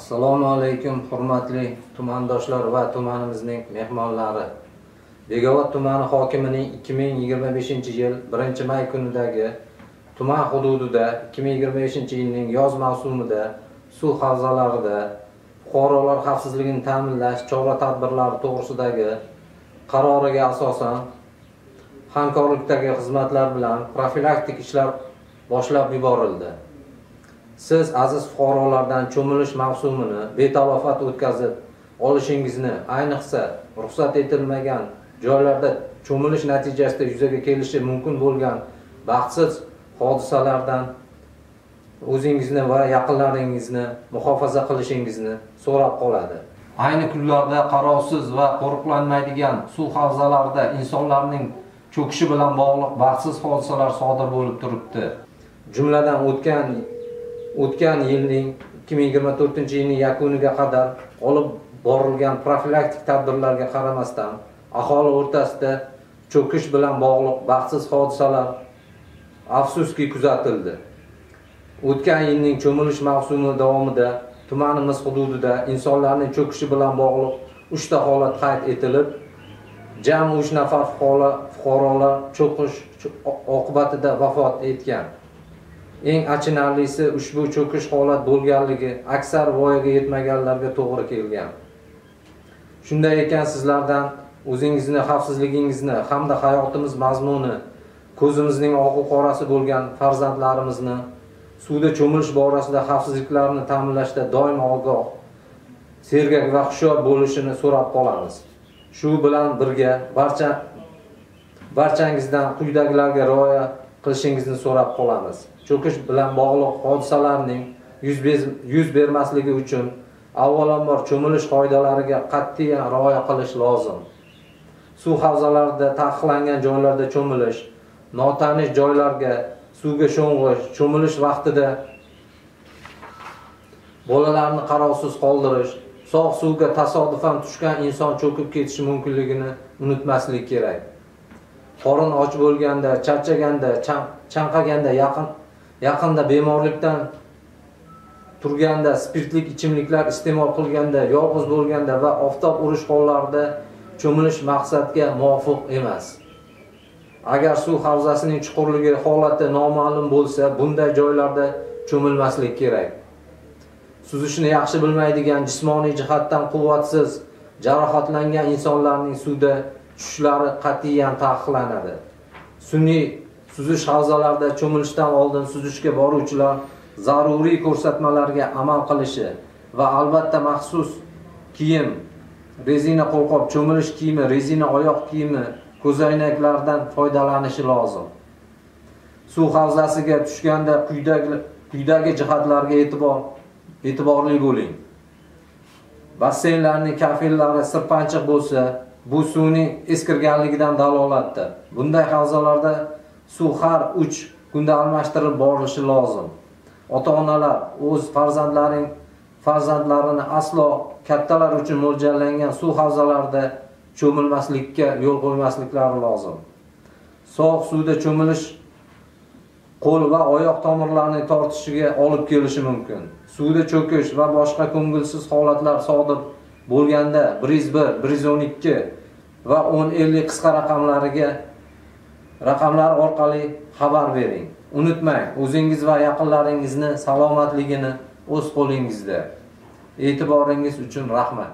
Assalomu alaykum hurmatli tumandoshlar va tumanimizning mehmonlari. Begobod tumani hokimining 2025-yil 1-may kunidagi tuman hududida 2025-yilning yoz mavsumida suv havzalarida fuqarolar xavfsizligini ta'minlash chora-tadbirlari to'g'risidagi qaroriga asosan hamkorlikdagi xizmatlar bilan profilaktik ishlar boshlab yuborildi. Siz aziz fuqarolardan cho'milish mavsumini betalofat o'tkazib olishingizni, ayniqsa ruxsat etilmagan joylarda cho'milish natijasida yuzaga kelishi mumkin bo'lgan baxtsiz hodisalardan o'zingizni va yaqinlaringizni muhofaza qilishingizni so'rab qoladi. Ayni kunlarda qarovsiz va qo'riqlanmaydigan suv havzalarida insonlarning cho'kishi bilan bog'liq baxtsiz hodisalar sodir bo'lib turibdi. Jumladan o'tgan yilning 2024-yilning yakuniga qadar olib borilgan profilaktik tadbirlarga qaramasdan aholi o'rtasida cho'kish bilan bog'liq baxtsiz hodisalar afsuski kuzatildi. O'tgan yilning cho'milish mavsumi davomida tumanimiz hududida insonlarning cho'kishi bilan bog'liq 3 ta holat qayd etilib, jami 3 nafar fuqarolar cho'kish oqibatida vafot etgan. Eng achinarlisi ushbu cho'kish holat bo'lganligi aksar voyaga yetmaganlarga to'g'ri kelgan. Shunday ekan sizlardan o'zingizni xavfsizligingizni hamda hayotimiz mazmuni ko'zimizning oqu qorasi bo'lgan farzandlarimizni suvda cho'milish borasida xavfsizliklarini ta'minlashda doim ogoh, sergak va hushyor bo'lishini so'rab qolamiz. Shu bilan birga barchangizdan quyidagilarga rioya qilishingizni so'rab qolamiz. Cho'kish bilan bog'liq hodisalarning yuz bermasligi uchun avvalambor cho'milish qoidalariga qat'iyan rioya qilish lozim. Suv havzalarida taqiqlangan joylarda cho'milish, notanish joylarga suvga sho'ng'ish, cho'milish vaqtida bolalarni qarovsiz qoldirish, sovuq suvga tasodifan tushgan inson cho'kib ketishi mumkinligini unutmaslik kerak. Qorin och bo'lganda, charchaganda, chanqaganda, yaqinda bemorlikdan turganda, spirtli ichimliklar iste'mol qilganda, yolg'iz bo'lganda va oftob urish hollarida cho'milish maqsadga muvofiq emas. Agar suv havzasining chuqurligi holati noma'lum bo'lsa, bunday joylarda cho'milmaslik kerak. Suzishni yaxshi bilmaydigan, jismoniy jihatdan quvvatsiz, jarohatlangan insonlarning suvda tushishlari qat'iyan taqiqlanadi. Sun'iy suzish havzalarida cho'milishdan oldin suzishga boruvchilar zaruriy ko'rsatmalarga amal qilishi va albatta maxsus kiyim, rezina qo'lqop, cho'milish kiyimi, rezina oyoq kiyimi, ko'zoynaklardan foydalanishi lozim. Suv havzasiga tushganda quyidagi jihatlarga e'tiborli bo'ling. Basseynlarning kafellari sirpanchiq bo'lsa, bu suvning eskirganligidan dalolatdir. Bunday havzalarda suv har 3 kunda almashtirib borilishi lozim. Ota-onalar o'z farzandlarini aslo kattalar uchun mo'ljallangan suv havzalarida cho'milmaslikka yo'l qo'ymasliklari lozim. Sovuq suvda cho'milish qo'l va oyoq tomirlarini tortishiga olib kelishi mumkin. Suvda cho'kish va boshqa ko'ngilsiz holatlar sodir bo'lganda 101, 112 va 1050 qisqa raqamlar orqali xabar bering. Unutmang, o'zingiz va yaqinlaringizni salomatligini o'z qo'lingizda. E'tiboringiz uchun rahmat.